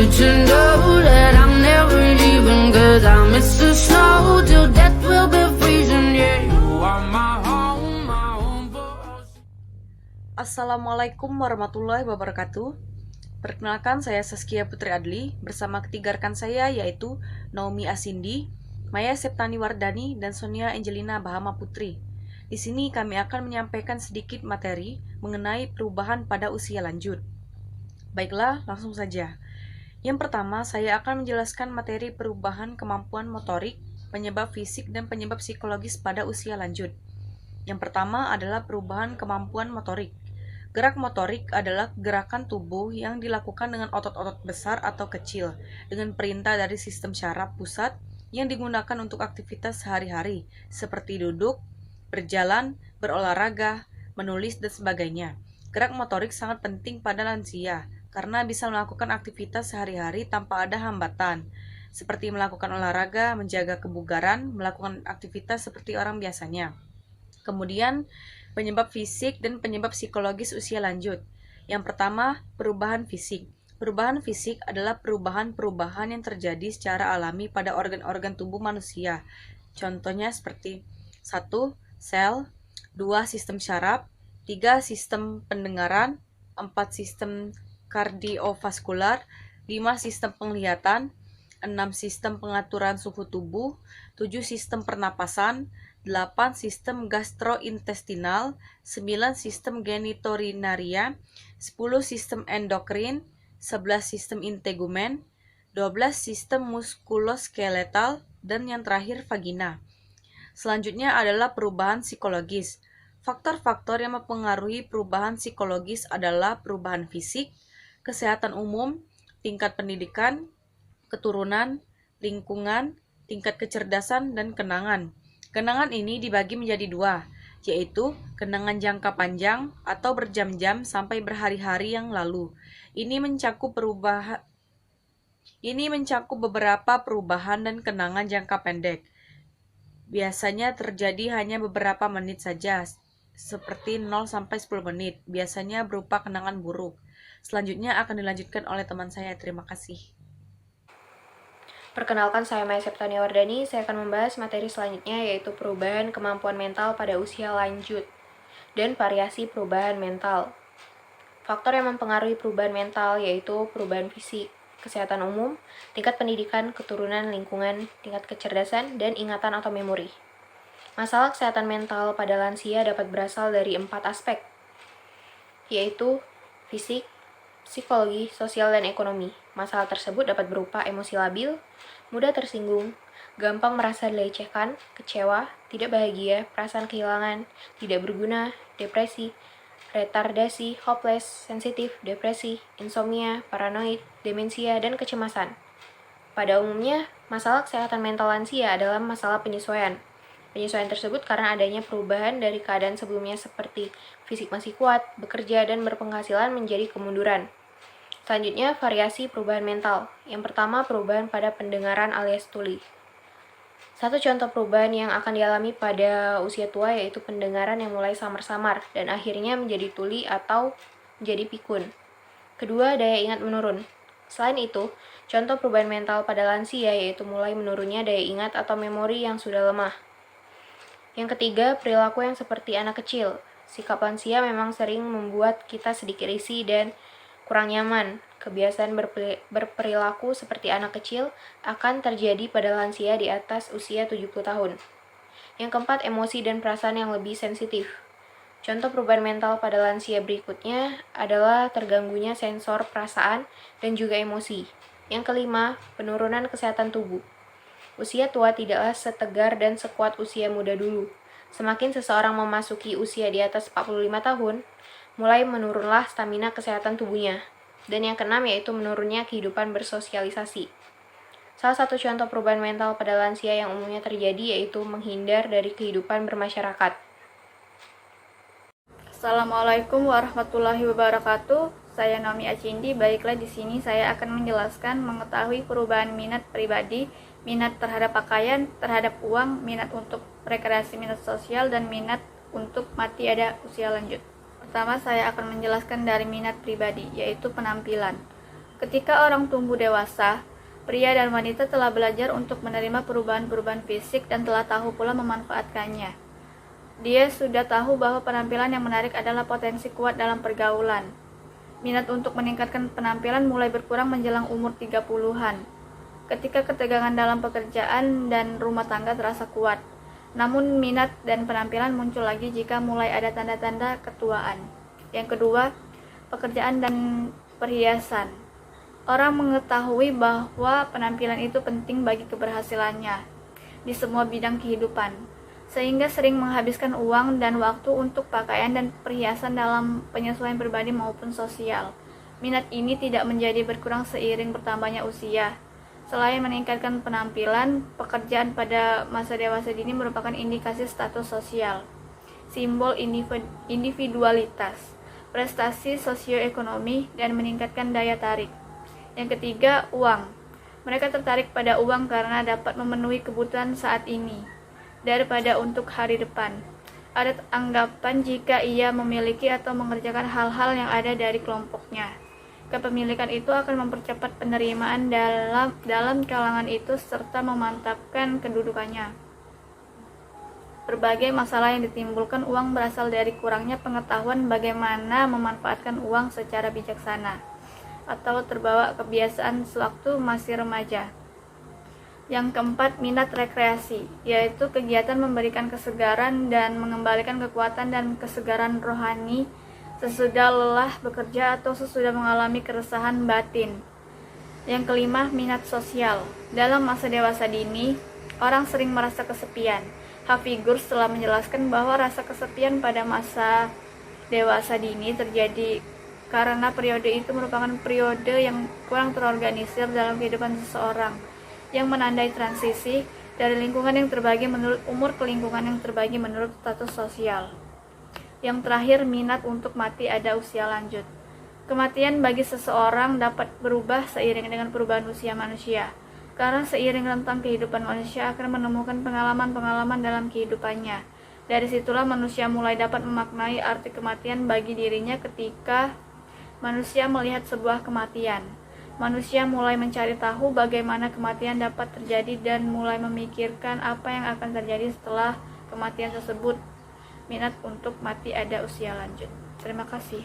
you to know that I'm never leaving, 'cause I miss the snow till death will be freezing. Yeah, you are my home for... Assalamualaikum warahmatullahi wabarakatuh. Perkenalkan, saya Saskia Putri Adli bersama ketiga rekan saya yaitu Naomi Asindi, Maya Septani Wardani, dan Sonia Angelina Bahama Putri. Di sini kami akan menyampaikan sedikit materi mengenai perubahan pada usia lanjut. Baiklah, langsung saja. Yang pertama, saya akan menjelaskan materi perubahan kemampuan motorik, penyebab fisik, dan penyebab psikologis pada usia lanjut. Yang pertama adalah perubahan kemampuan motorik. Gerak motorik adalah gerakan tubuh yang dilakukan dengan otot-otot besar atau kecil, dengan perintah dari sistem syaraf pusat yang digunakan untuk aktivitas sehari-hari, seperti duduk, berjalan, berolahraga, menulis, dan sebagainya. Gerak motorik sangat penting pada lansia, karena bisa melakukan aktivitas sehari-hari tanpa ada hambatan, seperti melakukan olahraga, menjaga kebugaran, melakukan aktivitas seperti orang biasanya. Kemudian, penyebab fisik dan penyebab psikologis usia lanjut. Yang pertama, perubahan fisik. Perubahan fisik adalah perubahan-perubahan yang terjadi secara alami pada organ-organ tubuh manusia. Contohnya seperti 1. Sel, 2. Sistem syaraf, 3. Sistem pendengaran, 4. Sistem kardiovaskular, 5. Sistem penglihatan, 6. Sistem pengaturan suhu tubuh, 7. Sistem pernapasan, 8. Sistem gastrointestinal, 9. Sistem genitourinaria, 10. Sistem endokrin, 11. Sistem integumen, 12. Sistem muskuloskeletal, dan yang terakhir vagina. Selanjutnya adalah perubahan psikologis. Faktor-faktor yang mempengaruhi perubahan psikologis adalah perubahan fisik, kesehatan umum, tingkat pendidikan, keturunan, lingkungan, tingkat kecerdasan, dan kenangan. Kenangan ini dibagi menjadi dua, yaitu kenangan jangka panjang atau berjam-jam sampai berhari-hari yang lalu. Ini mencakup beberapa perubahan dan kenangan jangka pendek. Biasanya terjadi hanya beberapa menit saja, seperti 0-10 menit, biasanya berupa kenangan buruk. Selanjutnya akan dilanjutkan oleh teman saya. Terima kasih. Perkenalkan, saya Maya Septani Wardani. Saya akan membahas materi selanjutnya, yaitu perubahan kemampuan mental pada usia lanjut dan variasi perubahan mental. Faktor yang mempengaruhi perubahan mental yaitu perubahan fisik, kesehatan umum, tingkat pendidikan, keturunan, lingkungan, tingkat kecerdasan, dan ingatan atau memori. Masalah kesehatan mental pada lansia dapat berasal dari 4 aspek, yaitu fisik, psikologi, sosial, dan ekonomi. Masalah tersebut dapat berupa emosi labil, mudah tersinggung, gampang merasa dilecehkan, kecewa, tidak bahagia, perasaan kehilangan, tidak berguna, depresi, retardasi, hopeless, sensitif, depresi, insomnia, paranoid, demensia, dan kecemasan. Pada umumnya, masalah kesehatan mental lansia adalah masalah penyesuaian. Penyesuaian tersebut karena adanya perubahan dari keadaan sebelumnya seperti fisik masih kuat, bekerja, dan berpenghasilan menjadi kemunduran. Selanjutnya, variasi perubahan mental. Yang pertama, perubahan pada pendengaran alias tuli. Satu contoh perubahan yang akan dialami pada usia tua yaitu pendengaran yang mulai samar-samar dan akhirnya menjadi tuli atau menjadi pikun. Kedua, daya ingat menurun. Selain itu, contoh perubahan mental pada lansia yaitu mulai menurunnya daya ingat atau memori yang sudah lemah. Yang ketiga, perilaku yang seperti anak kecil. Sikap lansia memang sering membuat kita sedikit risih dan kurang nyaman. Kebiasaan berperilaku seperti anak kecil akan terjadi pada lansia di atas usia 70 tahun. Yang keempat, emosi dan perasaan yang lebih sensitif. Contoh perubahan mental pada lansia berikutnya adalah terganggunya sensor perasaan dan juga emosi. Yang kelima, penurunan kesehatan tubuh. Usia tua tidaklah setegar dan sekuat usia muda dulu. Semakin seseorang memasuki usia di atas 45 tahun, mulai menurunlah stamina kesehatan tubuhnya. Dan yang keenam yaitu menurunnya kehidupan bersosialisasi. Salah satu contoh perubahan mental pada lansia yang umumnya terjadi yaitu menghindar dari kehidupan bermasyarakat. Assalamualaikum warahmatullahi wabarakatuh. Saya Naomi Acindi. Baiklah, di sini saya akan menjelaskan mengetahui perubahan minat pribadi, minat terhadap pakaian, terhadap uang, minat untuk rekreasi, minat sosial, dan minat untuk mati ada usia lanjut. Pertama, saya akan menjelaskan dari minat pribadi, yaitu penampilan. Ketika orang tumbuh dewasa, pria dan wanita telah belajar untuk menerima perubahan-perubahan fisik dan telah tahu pula memanfaatkannya. Dia sudah tahu bahwa penampilan yang menarik adalah potensi kuat dalam pergaulan. Minat untuk meningkatkan penampilan mulai berkurang menjelang umur 30-an, ketika ketegangan dalam pekerjaan dan rumah tangga terasa kuat. Namun minat dan penampilan muncul lagi jika mulai ada tanda-tanda ketuaan. Yang kedua, pekerjaan dan perhiasan. Orang mengetahui bahwa penampilan itu penting bagi keberhasilannya di semua bidang kehidupan, sehingga sering menghabiskan uang dan waktu untuk pakaian dan perhiasan dalam penyesuaian pribadi maupun sosial. Minat ini tidak menjadi berkurang seiring bertambahnya usia. Selain meningkatkan penampilan, pekerjaan pada masa dewasa dini merupakan indikasi status sosial, simbol individualitas, prestasi sosioekonomi, dan meningkatkan daya tarik. Yang ketiga, uang. Mereka tertarik pada uang karena dapat memenuhi kebutuhan saat ini daripada untuk hari depan. Ada anggapan jika ia memiliki atau mengerjakan hal-hal yang ada dari kelompoknya, kepemilikan itu akan mempercepat penerimaan dalam kalangan itu serta memantapkan kedudukannya. Berbagai masalah yang ditimbulkan uang berasal dari kurangnya pengetahuan bagaimana memanfaatkan uang secara bijaksana, atau terbawa kebiasaan sewaktu masih remaja. Yang keempat, minat rekreasi, yaitu kegiatan memberikan kesegaran dan mengembalikan kekuatan dan kesegaran rohani sesudah lelah bekerja atau sesudah mengalami keresahan batin. Yang kelima, minat sosial. Dalam masa dewasa dini, orang sering merasa kesepian. Hafigurs telah menjelaskan bahwa rasa kesepian pada masa dewasa dini terjadi karena periode itu merupakan periode yang kurang terorganisir dalam kehidupan seseorang, yang menandai transisi dari lingkungan yang terbagi menurut umur ke lingkungan yang terbagi menurut status sosial. Yang terakhir, minat untuk mati ada usia lanjut. Kematian bagi seseorang dapat berubah seiring dengan perubahan usia manusia, karena seiring rentang kehidupan manusia akan menemukan pengalaman-pengalaman dalam kehidupannya. Dari situlah manusia mulai dapat memaknai arti kematian bagi dirinya. Ketika manusia melihat sebuah kematian, manusia mulai mencari tahu bagaimana kematian dapat terjadi dan mulai memikirkan apa yang akan terjadi setelah kematian tersebut. Minat untuk mati ada usia lanjut. Terima kasih.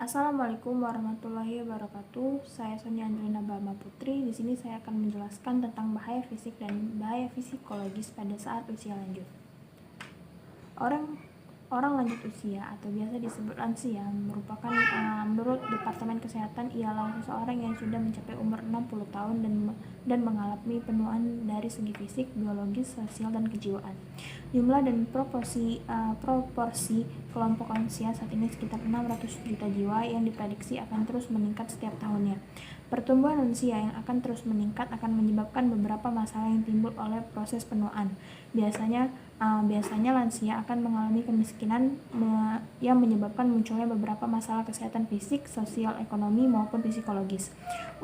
Assalamualaikum warahmatullahi wabarakatuh. Saya Sonia Angelina Bahama Putri. Di sini saya akan menjelaskan tentang bahaya fisik dan bahaya psikologis pada saat usia lanjut. Orang lanjut usia atau biasa disebut lansia merupakan menurut Departemen Kesehatan ialah seseorang yang sudah mencapai umur 60 tahun dan mengalami penuaan dari segi fisik, biologis, sosial, dan kejiwaan. Jumlah dan proporsi kelompok lansia saat ini sekitar 600 juta jiwa yang diprediksi akan terus meningkat setiap tahunnya. Pertumbuhan lansia yang akan terus meningkat akan menyebabkan beberapa masalah yang timbul oleh proses penuaan. Biasanya lansia akan mengalami kemiskinan yang menyebabkan munculnya beberapa masalah kesehatan fisik, sosial, ekonomi, maupun psikologis.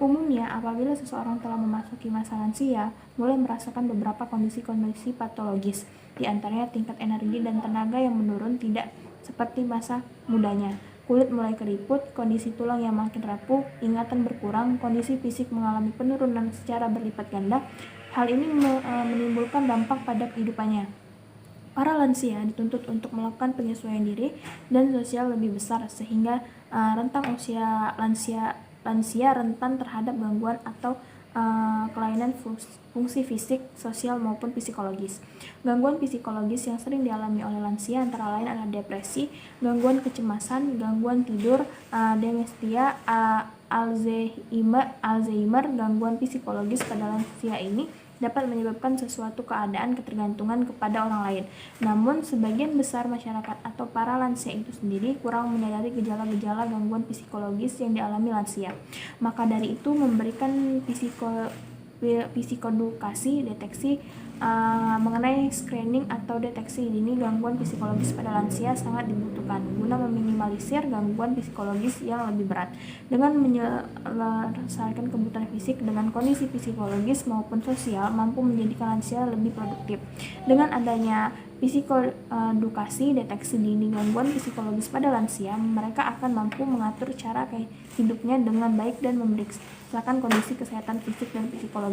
Umumnya, apabila seseorang telah memasuki masa lansia, mulai merasakan beberapa kondisi-kondisi patologis, di antaranya tingkat energi dan tenaga yang menurun tidak seperti masa mudanya. Kulit mulai keriput, kondisi tulang yang makin rapuh, ingatan berkurang, kondisi fisik mengalami penurunan secara berlipat ganda. Hal ini menimbulkan dampak pada kehidupannya. Para lansia dituntut untuk melakukan penyesuaian diri dan sosial lebih besar sehingga rentang usia lansia rentan terhadap gangguan atau kelainan fungsi fisik, sosial maupun psikologis. Gangguan psikologis yang sering dialami oleh lansia antara lain adalah depresi, gangguan kecemasan, gangguan tidur, demensia, Alzheimer. Gangguan psikologis pada lansia ini dapat menyebabkan sesuatu keadaan ketergantungan kepada orang lain. Namun, sebagian besar masyarakat atau para lansia itu sendiri kurang menyadari gejala-gejala gangguan psikologis yang dialami lansia. Maka dari itu, memberikan psikodukasi, deteksi mengenai screening atau deteksi dini gangguan psikologis pada lansia sangat dibutuhkan guna meminimalisir gangguan psikologis yang lebih berat dengan menyelesaikan kebutuhan fisik dengan kondisi psikologis maupun sosial mampu menjadikan lansia lebih produktif. Dengan adanya psikoedukasi deteksi dini gangguan psikologis pada lansia, mereka akan mampu mengatur cara hidupnya dengan baik dan memeriksakan kondisi kesehatan fisik dan psikologis